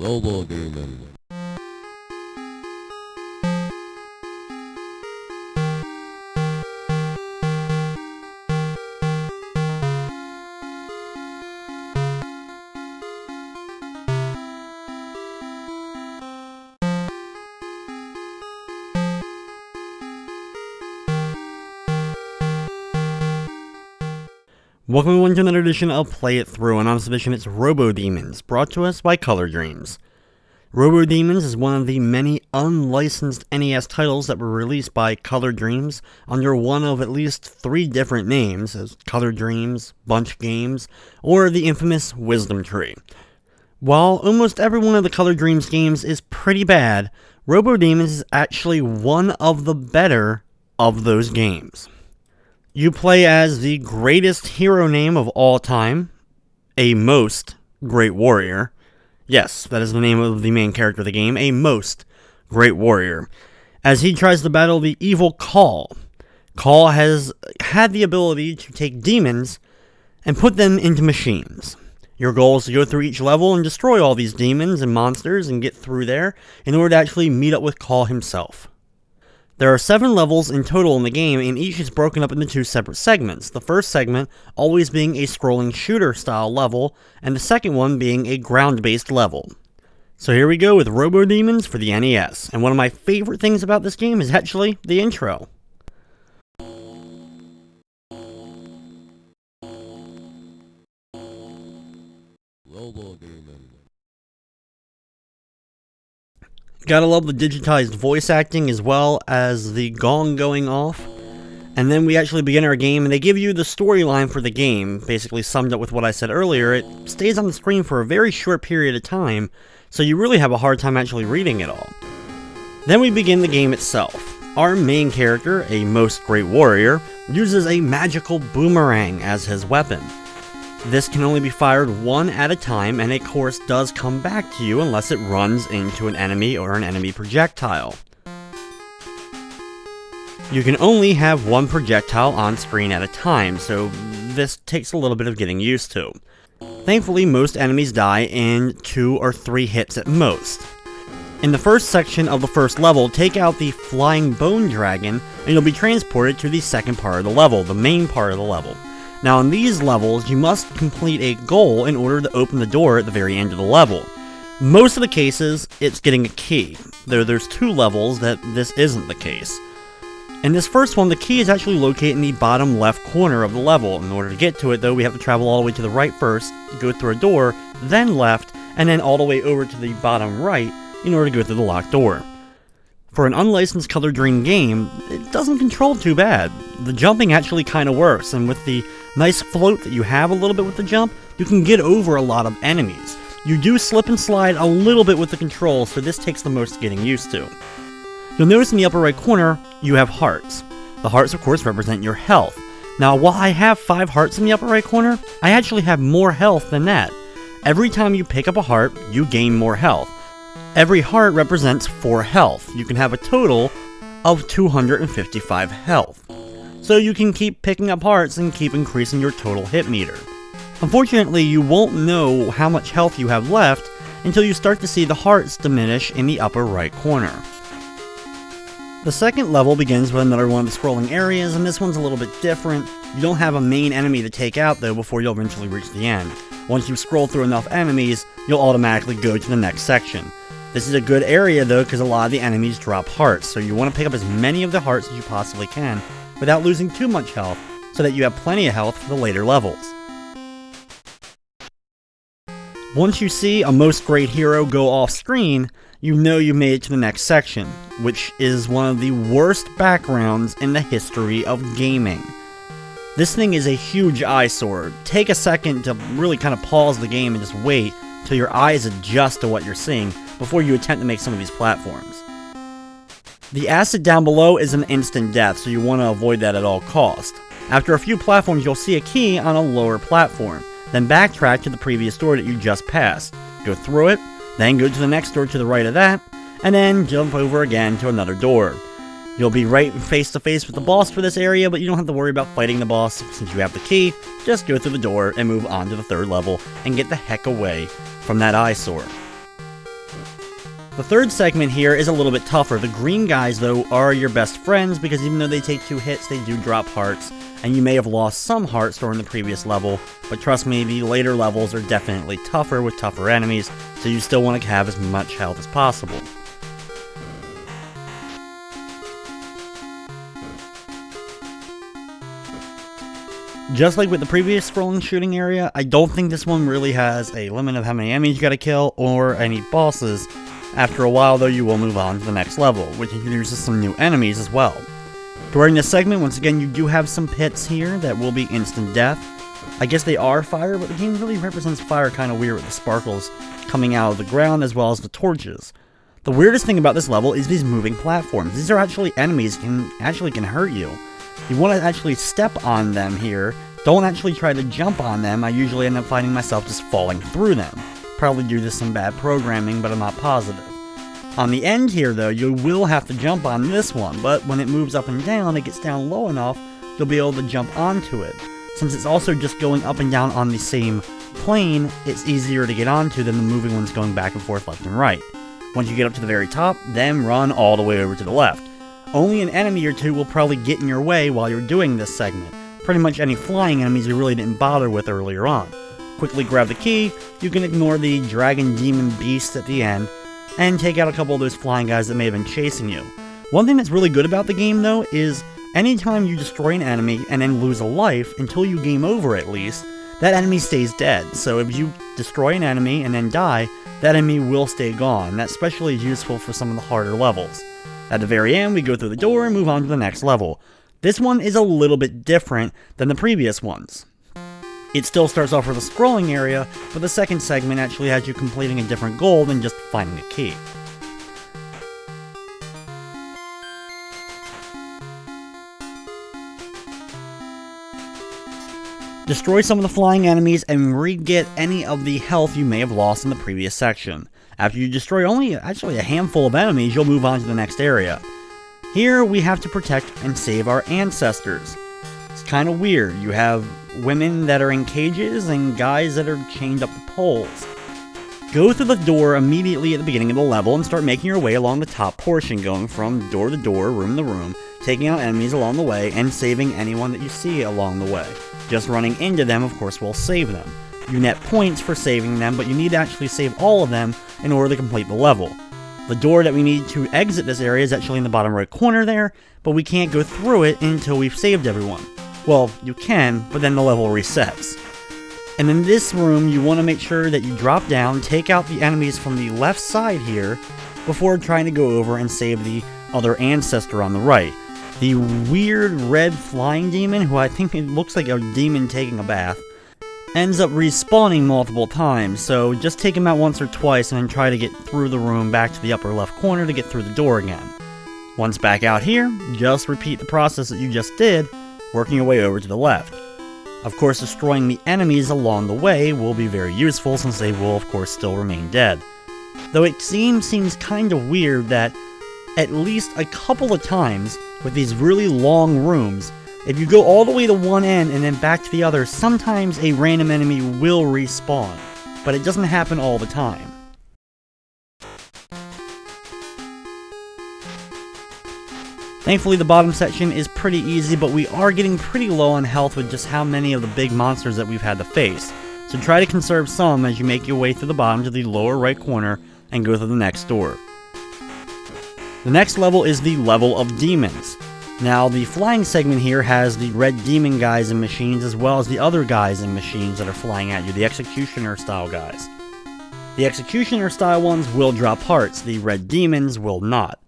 Robodemons. Welcome everyone to another edition of Play It Through, and on this edition it's Robodemons, brought to us by Color Dreams. Robodemons is one of the many unlicensed NES titles that were released by Color Dreams under one of at least 3 different names, as Color Dreams, Bunch Games, or the infamous Wisdom Tree. While almost every one of the Color Dreams games is pretty bad, Robodemons is actually one of the better of those games. You play as the greatest hero name of all time, a most great warrior. Yes, that is the name of the main character of the game, a most great warrior, as he tries to battle the evil Call. Call has had the ability to take demons and put them into machines. Your goal is to go through each level and destroy all these demons and monsters and get through there in order to actually meet up with Call himself. There are 7 levels in total in the game, and each is broken up into 2 separate segments. The first segment always being a scrolling shooter style level, and the second one being a ground-based level. So here we go with Robodemons for the NES, and one of my favorite things about this game is actually the intro. Robodemons. Gotta love the digitized voice acting as well as the gong going off. And then we actually begin our game, and they give you the storyline for the game, basically summed up with what I said earlier. It stays on the screen for a very short period of time, so you really have a hard time actually reading it all. Then we begin the game itself. Our main character, a most great warrior, uses a magical boomerang as his weapon. This can only be fired one at a time, and of course does come back to you unless it runs into an enemy or an enemy projectile. You can only have one projectile on screen at a time, so this takes a little bit of getting used to. Thankfully, most enemies die in 2 or 3 hits at most. In the first section of the first level, take out the flying bone dragon, and you'll be transported to the second part of the level, the main part of the level. Now in these levels, you must complete a goal in order to open the door at the very end of the level. Most of the cases, it's getting a key, though there's 2 levels that this isn't the case. In this first one, the key is actually located in the bottom left corner of the level. In order to get to it, though, we have to travel all the way to the right first, go through a door, then left, and then all the way over to the bottom right in order to go through the locked door. For an unlicensed Color Dream game, it doesn't control too bad. The jumping actually kinda works, and with the nice float that you have a little bit with the jump, you can get over a lot of enemies. You do slip and slide a little bit with the controls, so this takes the most getting used to. You'll notice in the upper right corner, you have hearts. The hearts, of course, represent your health. Now, while I have 5 hearts in the upper right corner, I actually have more health than that. Every time you pick up a heart, you gain more health. Every heart represents 4 health. You can have a total of 255 health. So you can keep picking up hearts and keep increasing your total hit meter. Unfortunately, you won't know how much health you have left until you start to see the hearts diminish in the upper right corner. The second level begins with another one of the scrolling areas, and this one's a little bit different. You don't have a main enemy to take out though before you'll eventually reach the end. Once you scroll through enough enemies, you'll automatically go to the next section. This is a good area though because a lot of the enemies drop hearts, so you want to pick up as many of the hearts as you possibly can without losing too much health so that you have plenty of health for the later levels. Once you see a most great hero go off screen, you know you made it to the next section, which is one of the worst backgrounds in the history of gaming. This thing is a huge eyesore. Take a second to really kind of pause the game and just wait till your eyes adjust to what you're seeing before you attempt to make some of these platforms. The acid down below is an instant death, so you want to avoid that at all costs. After a few platforms, you'll see a key on a lower platform. Then backtrack to the previous door that you just passed. Go through it, then go to the next door to the right of that, and then jump over again to another door. You'll be right face to face with the boss for this area, but you don't have to worry about fighting the boss since you have the key. Just go through the door and move on to the 3rd level and get the heck away from that eyesore. The third segment here is a little bit tougher. The green guys, though, are your best friends because even though they take 2 hits, they do drop hearts, and you may have lost some hearts during the previous level, but trust me, the later levels are definitely tougher with tougher enemies, so you still want to have as much health as possible. Just like with the previous scrolling shooting area, I don't think this one really has a limit of how many enemies you gotta kill, or any bosses. After a while though, you will move on to the next level, which introduces some new enemies as well. During this segment, once again, you do have some pits here that will be instant death. I guess they are fire, but the game really represents fire kind of weird with the sparkles coming out of the ground as well as the torches. The weirdest thing about this level is these moving platforms. These are actually enemies that can hurt you. You want to actually step on them here. Don't actually try to jump on them. I usually end up finding myself just falling through them. Probably due to some bad programming, but I'm not positive. On the end here though, you will have to jump on this one, but when it moves up and down, it gets down low enough, you'll be able to jump onto it. Since it's also just going up and down on the same plane, it's easier to get onto than the moving ones going back and forth left and right. Once you get up to the very top, then run all the way over to the left. Only an enemy or two will probably get in your way while you're doing this segment. Pretty much any flying enemies you really didn't bother with earlier on. Quickly grab the key, you can ignore the dragon demon beast at the end, and take out a couple of those flying guys that may have been chasing you. One thing that's really good about the game though is anytime you destroy an enemy and then lose a life, until you game over at least, that enemy stays dead. So if you destroy an enemy and then die, that enemy will stay gone. That's especially useful for some of the harder levels. At the very end, we go through the door and move on to the next level. This one is a little bit different than the previous ones. It still starts off with a scrolling area, but the second segment actually has you completing a different goal than just finding a key. Destroy some of the flying enemies and re-get any of the health you may have lost in the previous section. After you destroy only actually a handful of enemies, you'll move on to the next area. Here we have to protect and save our ancestors. It's kind of weird. You have women that are in cages and guys that are chained up to poles. Go through the door immediately at the beginning of the level and start making your way along the top portion, going from door to door, room to room, taking out enemies along the way, and saving anyone that you see along the way. Just running into them, of course, will save them. You net points for saving them, but you need to actually save all of them in order to complete the level. The door that we need to exit this area is actually in the bottom right corner there, but we can't go through it until we've saved everyone. Well, you can, but then the level resets. And in this room, you want to make sure that you drop down, take out the enemies from the left side here, before trying to go over and save the other ancestor on the right. The weird red flying demon, who I think it looks like a demon taking a bath, ends up respawning multiple times, so just take him out once or twice and then try to get through the room back to the upper left corner to get through the door again. Once back out here, just repeat the process that you just did, working your way over to the left. Of course, destroying the enemies along the way will be very useful since they will of course still remain dead. Though it seems kind of weird that at least a couple of times with these really long rooms, if you go all the way to one end and then back to the other, sometimes a random enemy will respawn, but it doesn't happen all the time. Thankfully, the bottom section is pretty easy, but we are getting pretty low on health with just how many of the big monsters that we've had to face. So try to conserve some as you make your way through the bottom to the lower right corner and go through the next door. The next level is the level of demons. Now, the flying segment here has the red demon guys and machines as well as the other guys and machines that are flying at you, the executioner style guys. The executioner style ones will drop hearts, the red demons will not.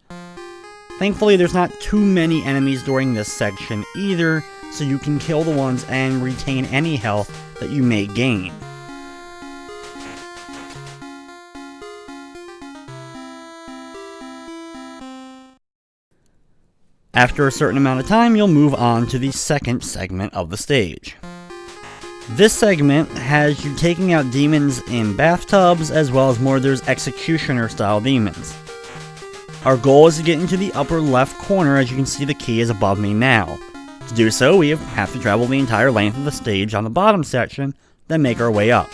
Thankfully, there's not too many enemies during this section either, so you can kill the ones and retain any health that you may gain. After a certain amount of time, you'll move on to the second segment of the stage. This segment has you taking out demons in bathtubs as well as more of those executioner style demons. Our goal is to get into the upper left corner. As you can see, the key is above me now. To do so, we have to travel the entire length of the stage on the bottom section, then make our way up.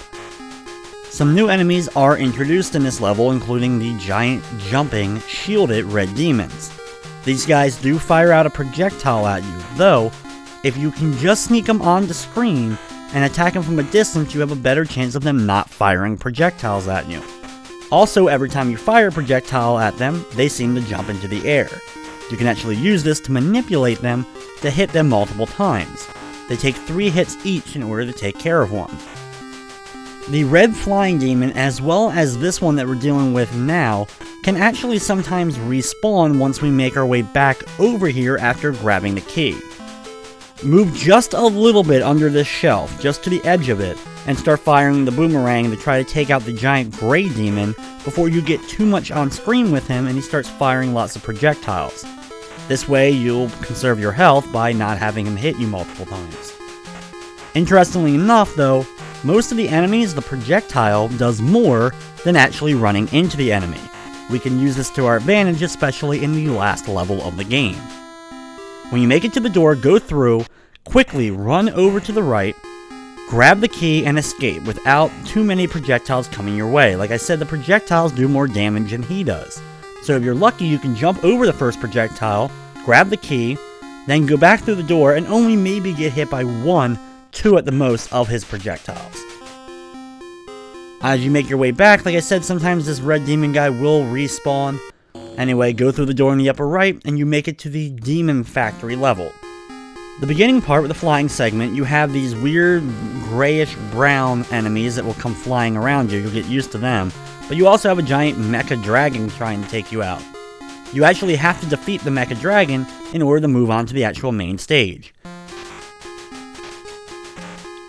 Some new enemies are introduced in this level, including the giant, jumping, shielded red demons. These guys do fire out a projectile at you, though, if you can just sneak them onto screen and attack them from a distance, you have a better chance of them not firing projectiles at you. Also, every time you fire a projectile at them, they seem to jump into the air. You can actually use this to manipulate them to hit them multiple times. They take 3 hits each in order to take care of one. The red flying demon, as well as this one that we're dealing with now, can actually sometimes respawn once we make our way back over here after grabbing the key. Move just a little bit under this shelf, just to the edge of it, and start firing the boomerang to try to take out the giant gray demon before you get too much on screen with him and he starts firing lots of projectiles. This way you'll conserve your health by not having him hit you multiple times. Interestingly enough though, most of the enemies, the projectile does more than actually running into the enemy. We can use this to our advantage, especially in the last level of the game. When you make it to the door, go through, quickly run over to the right, grab the key and escape without too many projectiles coming your way. Like I said, the projectiles do more damage than he does. So if you're lucky, you can jump over the first projectile, grab the key, then go back through the door and only maybe get hit by 1, 2 at the most of his projectiles. As you make your way back, like I said, sometimes this red demon guy will respawn. Anyway, go through the door in the upper right and you make it to the demon factory level. The beginning part with the flying segment, you have these weird grayish brown enemies that will come flying around you. You'll get used to them. But you also have a giant mecha dragon trying to take you out. You actually have to defeat the mecha dragon in order to move on to the actual main stage.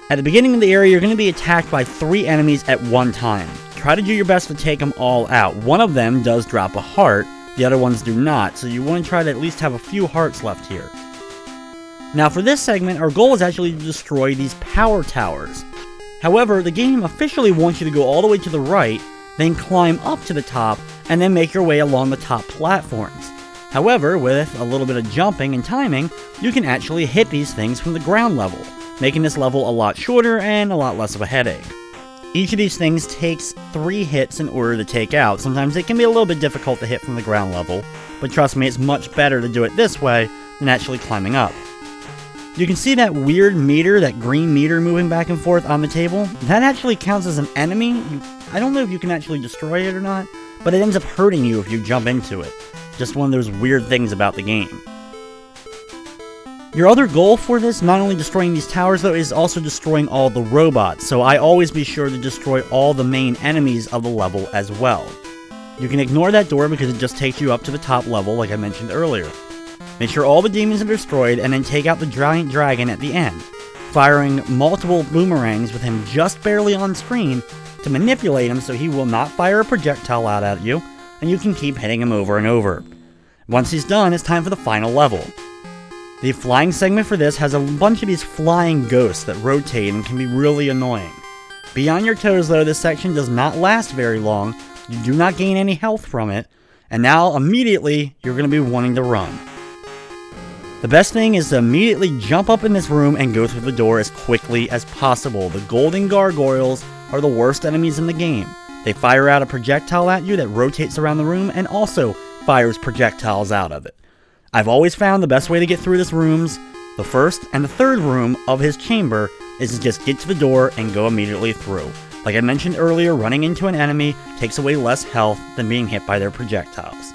At the beginning of the area, you're going to be attacked by 3 enemies at one time. Try to do your best to take them all out. One of them does drop a heart, the other ones do not, so you want to try to at least have a few hearts left here. Now for this segment, our goal is actually to destroy these power towers. However, the game officially wants you to go all the way to the right, then climb up to the top, and then make your way along the top platforms. However, with a little bit of jumping and timing, you can actually hit these things from the ground level, making this level a lot shorter and a lot less of a headache. Each of these things takes 3 hits in order to take out. Sometimes it can be a little bit difficult to hit from the ground level, but trust me, it's much better to do it this way than actually climbing up. You can see that weird meter, that green meter moving back and forth on the table. That actually counts as an enemy. I don't know if you can actually destroy it or not, but it ends up hurting you if you jump into it. Just one of those weird things about the game. Your other goal for this, not only destroying these towers though, is also destroying all the robots, so I always be sure to destroy all the main enemies of the level as well. You can ignore that door because it just takes you up to the top level like I mentioned earlier. Make sure all the demons are destroyed and then take out the giant dragon at the end, firing multiple boomerangs with him just barely on screen to manipulate him so he will not fire a projectile out at you, and you can keep hitting him over and over. Once he's done, it's time for the final level. The flying segment for this has a bunch of these flying ghosts that rotate and can be really annoying. Be on your toes though, this section does not last very long, you do not gain any health from it, and now immediately you're going to be wanting to run. The best thing is to immediately jump up in this room and go through the door as quickly as possible. The golden gargoyles are the worst enemies in the game. They fire out a projectile at you that rotates around the room and also fires projectiles out of it. I've always found the best way to get through this rooms, the first and the third room of his chamber, is to just get to the door and go immediately through. Like I mentioned earlier, running into an enemy takes away less health than being hit by their projectiles.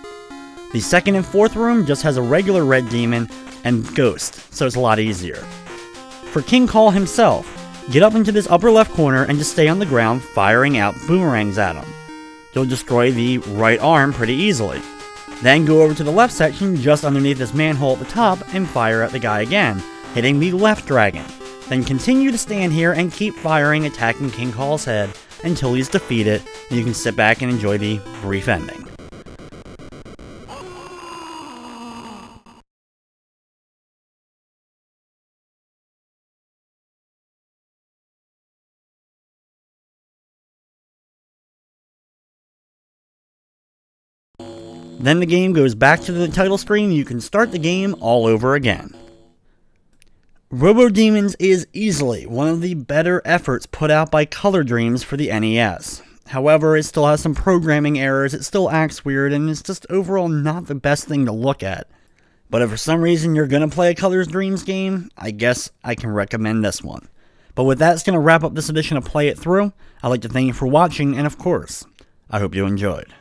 The second and fourth room just has a regular red demon and ghost, so it's a lot easier. For King Call himself, get up into this upper left corner and just stay on the ground firing out boomerangs at him. You'll destroy the right arm pretty easily. Then go over to the left section just underneath this manhole at the top and fire at the guy again, hitting the left dragon. Then continue to stand here and keep firing, attacking King Call's head until he's defeated, and you can sit back and enjoy the brief ending. Then the game goes back to the title screen and you can start the game all over again. Robodemons is easily one of the better efforts put out by Color Dreams for the NES. However, it still has some programming errors, it still acts weird, and it's just overall not the best thing to look at. But if for some reason you're going to play a Color Dreams game, I guess I can recommend this one. But with that, it's going to wrap up this edition of Play It Through. I'd like to thank you for watching, and of course, I hope you enjoyed.